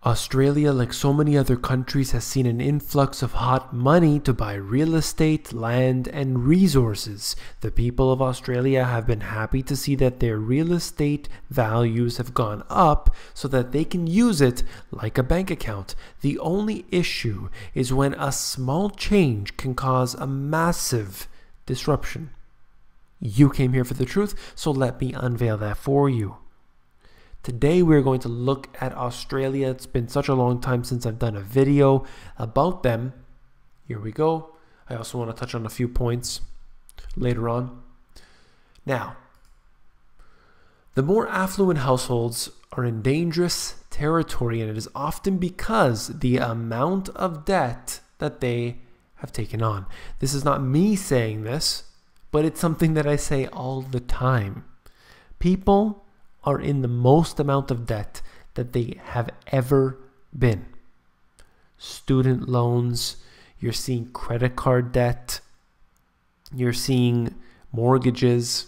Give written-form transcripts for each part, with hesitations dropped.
Australia, like so many other countries, has seen an influx of hot money to buy real estate, land, and resources. The people of Australia have been happy to see that their real estate values have gone up so that they can use it like a bank account. The only issue is when a small change can cause a massive disruption. You came here for the truth, so let me unveil that for you. Today we're going to look at Australia. It's been such a long time since I've done a video about them. Here we go. I also want to touch on a few points later on. Now, the more affluent households are in dangerous territory, and it is often because the amount of debt that they have taken on. This is not me saying this, but it's something that I say all the time. People are in the most amount of debt that they have ever been. Student loans, you're seeing credit card debt, you're seeing mortgages,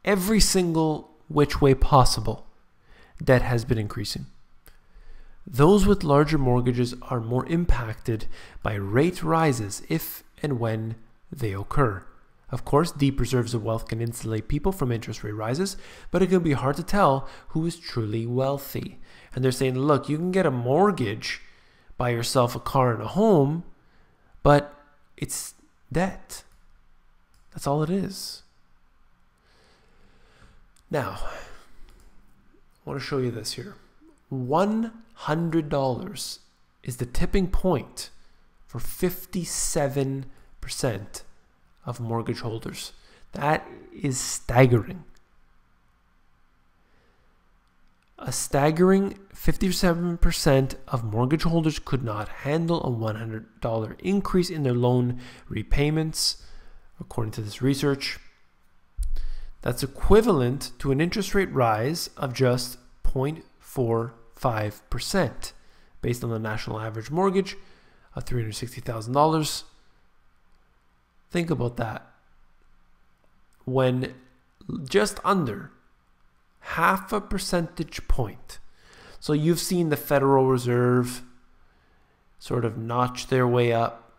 every single which way possible, debt has been increasing. Those with larger mortgages are more impacted by rate rises if and when they occur. Of course, deep reserves of wealth can insulate people from interest rate rises, but it can be hard to tell who is truly wealthy. And they're saying, look, you can get a mortgage, buy yourself a car and a home, but it's debt. That's all it is. Now, I want to show you this here. $100 is the tipping point for 57% of mortgage holders. That is staggering. A staggering 57% of mortgage holders could not handle a $100 increase in their loan repayments, according to this research. That's equivalent to an interest rate rise of just 0.45% based on the national average mortgage of $360,000. Think about that. When just under half a percentage point. So you've seen the Federal Reserve sort of notch their way up,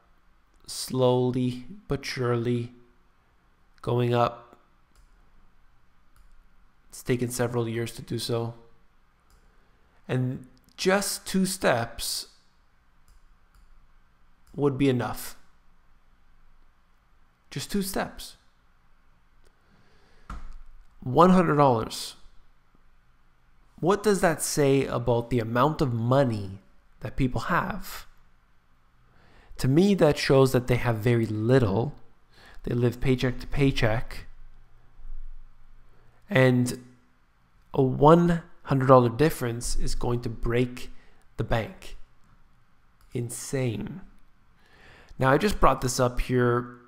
slowly but surely going up. It's taken several years to do so. And just 2 steps would be enough. Just 2 steps. $100. What does that say about the amount of money that people have? To me, that shows that they have very little. They live paycheck to paycheck. And a $100 difference is going to break the bank. Insane. Now, I just brought this up here.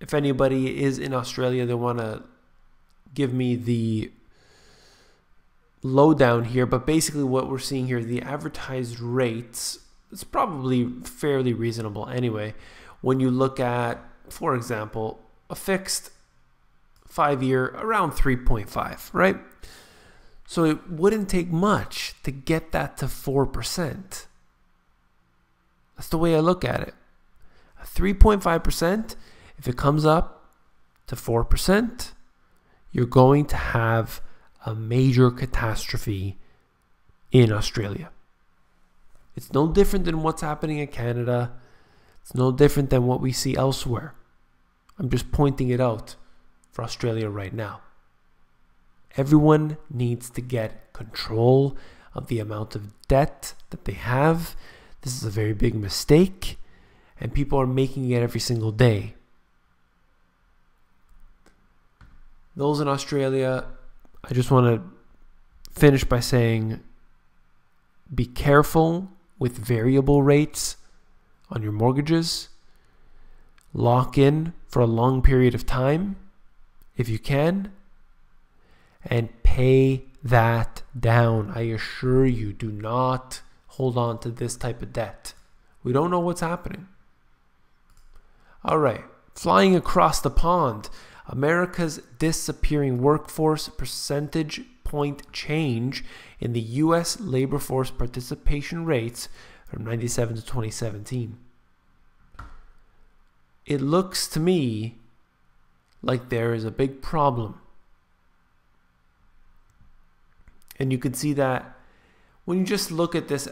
If anybody is in Australia, they want to give me the lowdown here. But basically what we're seeing here, the advertised rates, it's probably fairly reasonable anyway. When you look at, for example, a fixed 5-year around 3.5, right? So it wouldn't take much to get that to 4%. That's the way I look at it. 3.5%, if it comes up to 4%, you're going to have a major catastrophe in Australia. It's no different than what's happening in Canada. It's no different than what we see elsewhere. I'm just pointing it out for Australia right now. Everyone needs to get control of the amount of debt that they have. This is a very big mistake, and people are making it every single day. Those in Australia, I just want to finish by saying, be careful with variable rates on your mortgages. Lock in for a long period of time, if you can, and pay that down. I assure you, do not hold on to this type of debt. We don't know what's happening. All right, flying across the pond. America's disappearing workforce percentage point change in the US labor force participation rates from 97 to 2017. It looks to me like there is a big problem. And you can see that when you just look at this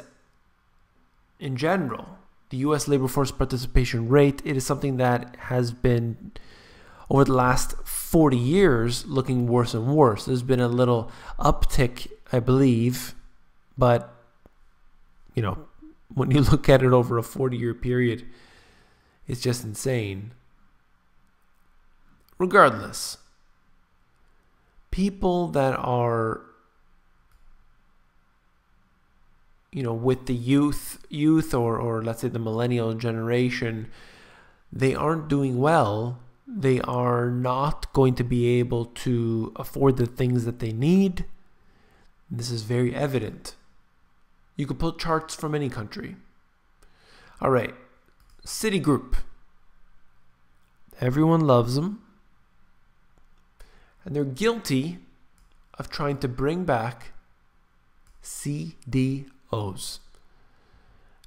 in general, the US labor force participation rate, it is something that has been, over the last 40 years, looking worse and worse. There's been a little uptick, I believe, but, you know, when you look at it over a 40-year period, it's just insane. Regardless, people that are, you know, with the youth or let's say the millennial generation, they aren't doing well. They are not going to be able to afford the things that they need. This is very evident. You could pull charts from any country. All right, Citigroup. Everyone loves them. And they're guilty of trying to bring back CDOs.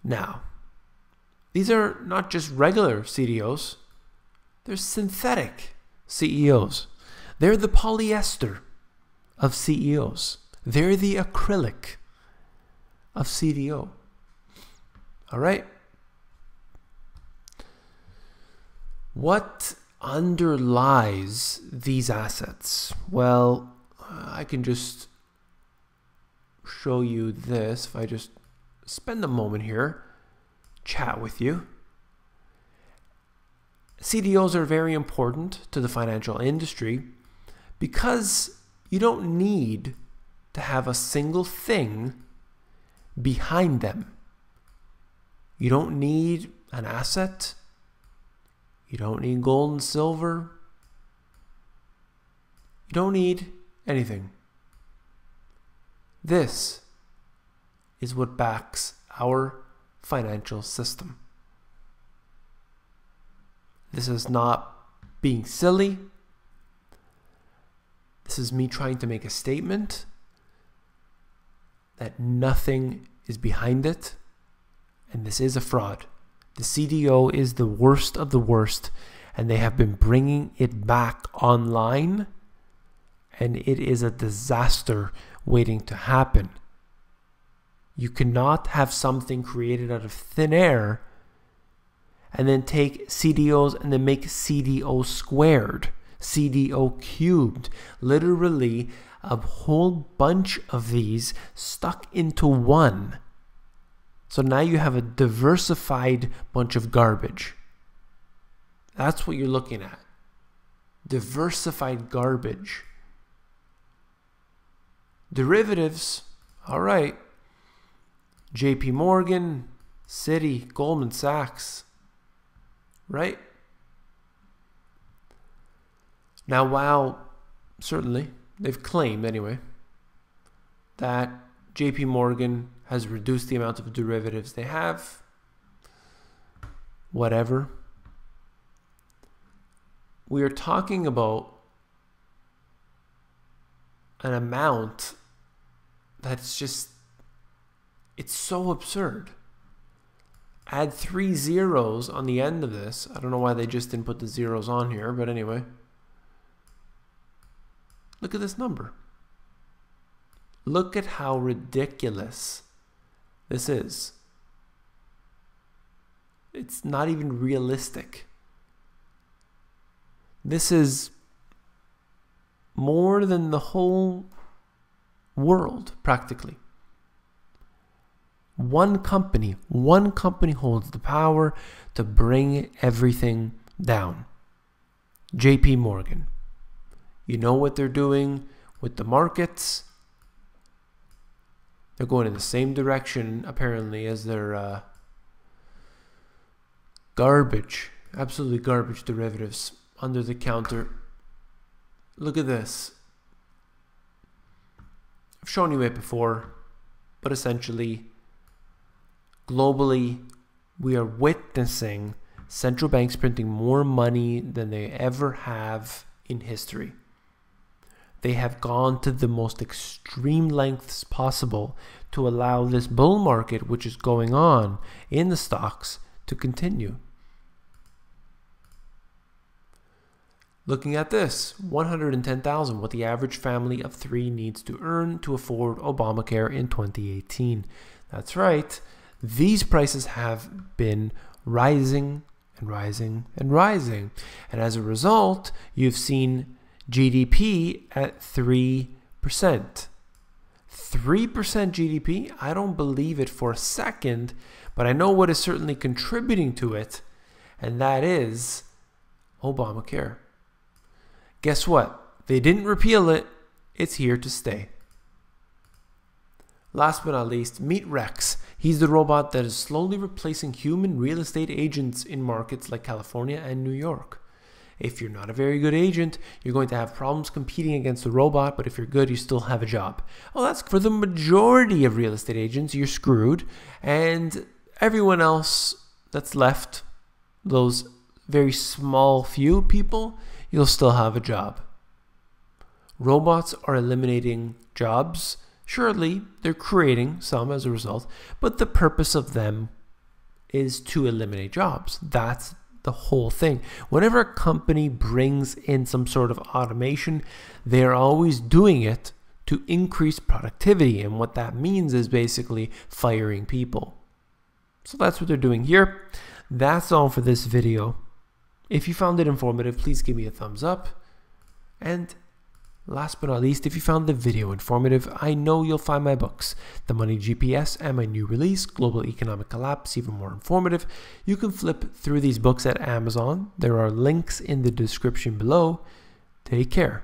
Now, these are not just regular CDOs. They're synthetic CEOs. They're the polyester of CEOs. They're the acrylic of CDO. All right? What underlies these assets? Well, I can just show you this if I just spend a moment here, chat with you. CDOs are very important to the financial industry because you don't need to have a single thing behind them. You don't need an asset. You don't need gold and silver. You don't need anything. This is what backs our financial system. This is not being silly. This is me trying to make a statement that nothing is behind it, and this is a fraud. The CDO is the worst of the worst, and they have been bringing it back online, and it is a disaster waiting to happen. You cannot have something created out of thin air and then take CDOs and then make CDO squared, CDO cubed. Literally a whole bunch of these stuck into one. So now you have a diversified bunch of garbage. That's what you're looking at. Diversified garbage. Derivatives, all right. JP Morgan, Citi, Goldman Sachs, right? Now, while certainly they've claimed anyway that JP Morgan has reduced the amount of derivatives they have, whatever, we are talking about an amount that's just, it's so absurd. Add 3 zeros on the end of this. I don't know why they just didn't put the zeros on here, but anyway. Look at this number. Look at how ridiculous this is. It's not even realistic. This is more than the whole world, practically. One company holds the power to bring everything down. JP Morgan. You know what they're doing with the markets? They're going in the same direction, apparently, as their garbage, absolutely garbage derivatives under the counter. Look at this. I've shown you it before, but essentially, globally, we are witnessing central banks printing more money than they ever have in history. they have gone to the most extreme lengths possible to allow this bull market, which is going on in the stocks, to continue. Looking at this, $110,000, what the average family of 3 needs to earn to afford Obamacare in 2018. That's right. These prices have been rising and rising and rising. And as a result, you've seen GDP at 3%. 3% GDP, I don't believe it for a second, but I know what is certainly contributing to it, and that is Obamacare. Guess what? They didn't repeal it. It's here to stay. Last but not least, meet Rex. He's the robot that is slowly replacing human real estate agents in markets like California and New York. If you're not a very good agent, you're going to have problems competing against the robot, but if you're good, you still have a job. Well, that's for the majority of real estate agents, you're screwed. And everyone else that's left, those very small few people, you'll still have a job. Robots are eliminating jobs. Surely, they're creating some as a result, but the purpose of them is to eliminate jobs. That's the whole thing. Whenever a company brings in some sort of automation, they're always doing it to increase productivity, and what that means is basically firing people. So that's what they're doing here. That's all for this video. If you found it informative, please give me a thumbs up. And last but not least, if you found the video informative, I know you'll find my books, The Money GPS and my new release, Global Economic Collapse, even more informative. You can flip through these books at Amazon. There are links in the description below. Take care.